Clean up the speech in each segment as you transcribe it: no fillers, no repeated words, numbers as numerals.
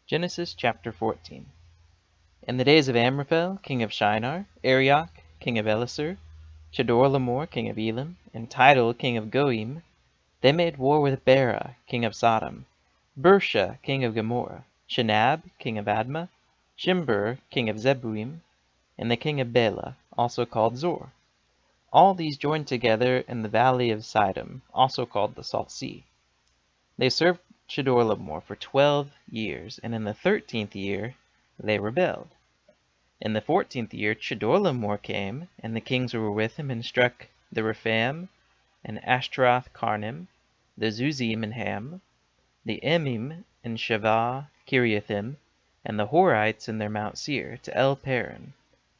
Genesis chapter 14. In the days of Amraphel, king of Shinar, Arioch, king of Elasar, Chedorlaomer, king of Elam, and Tidal, king of Goyim, they made war with Bera, king of Sodom, Bersha, king of Gomorrah, Shinab, king of Admah, Shimber, king of Zeboim, and the king of Bela, also called Zor. All these joined together in the valley of Sidom, also called the Salt Sea. They served Chedorlaomer for 12 years, and in the 13th year they rebelled. In the 14th year Chedorlaomer came, and the kings who were with him, and struck the Rephaim, and Ashtaroth Karnim, the Zuzim and Ham, the Emim and Shavah Kiriathim, and the Horites in their Mount Seir, to El Paran,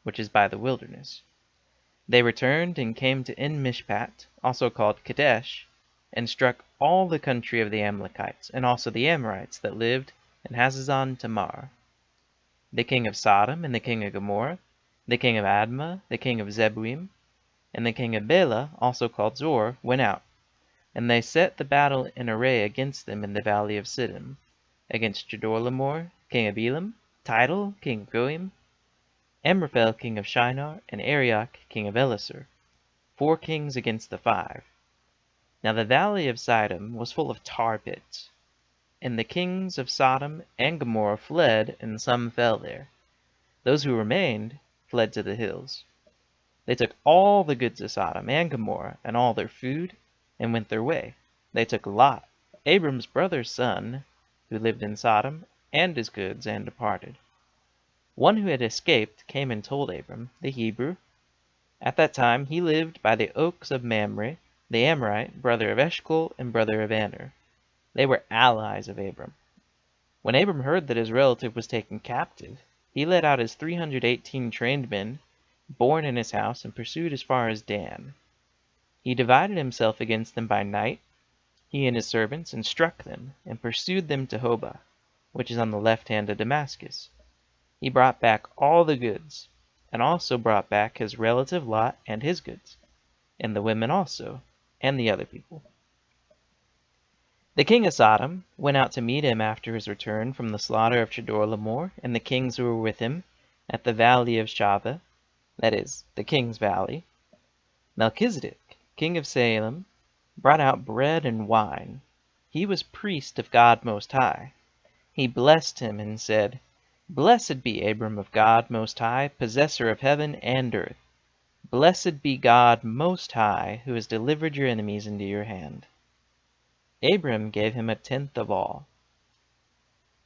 which is by the wilderness. They returned and came to En Mishpat, also called Kadesh, and struck all the country of the Amalekites, and also the Amorites that lived in Hazazon Tamar. The king of Sodom, and the king of Gomorrah, the king of Admah, the king of Zeboim, and the king of Bela, also called Zor, went out, and they set the battle in array against them in the valley of Siddim, against Chedorlaomer, king of Elam, Tidal, king of Goyim, Amraphel, king of Shinar, and Arioch, king of Elasar, 4 kings against the 5. Now the valley of Sidom was full of tar pits, and the kings of Sodom and Gomorrah fled, and some fell there. Those who remained fled to the hills. They took all the goods of Sodom and Gomorrah, and all their food, and went their way. They took Lot, Abram's brother's son, who lived in Sodom, and his goods, and departed. One who had escaped came and told Abram, the Hebrew. At that time he lived by the oaks of Mamre, the Amorite, brother of Eshcol and brother of Aner. They were allies of Abram. When Abram heard that his relative was taken captive, he led out his 318 trained men, born in his house, and pursued as far as Dan. He divided himself against them by night, he and his servants, and struck them, and pursued them to Hobah, which is on the left hand of Damascus. He brought back all the goods, and also brought back his relative Lot and his goods, and the women also, and the other people. The king of Sodom went out to meet him after his return from the slaughter of Chedorlaomer, and the kings who were with him, at the valley of Shaveh, that is, the king's valley. Melchizedek, king of Salem, brought out bread and wine. He was priest of God Most High. He blessed him and said, "Blessed be Abram of God Most High, possessor of heaven and earth. Blessed be God Most High, who has delivered your enemies into your hand." Abram gave him 1/10 of all.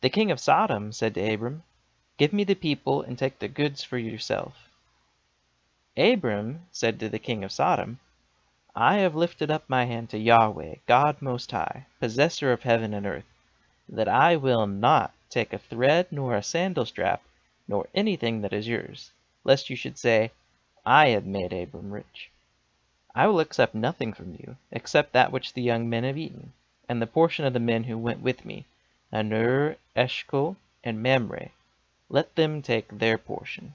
The king of Sodom said to Abram, "Give me the people, and take the goods for yourself." Abram said to the king of Sodom, "I have lifted up my hand to Yahweh, God Most High, possessor of heaven and earth, that I will not take a thread nor a sandal strap, nor anything that is yours, lest you should say, 'I have made Abram rich.' I will accept nothing from you, except that which the young men have eaten, and the portion of the men who went with me, Aner, Eshcol, and Mamre. Let them take their portion."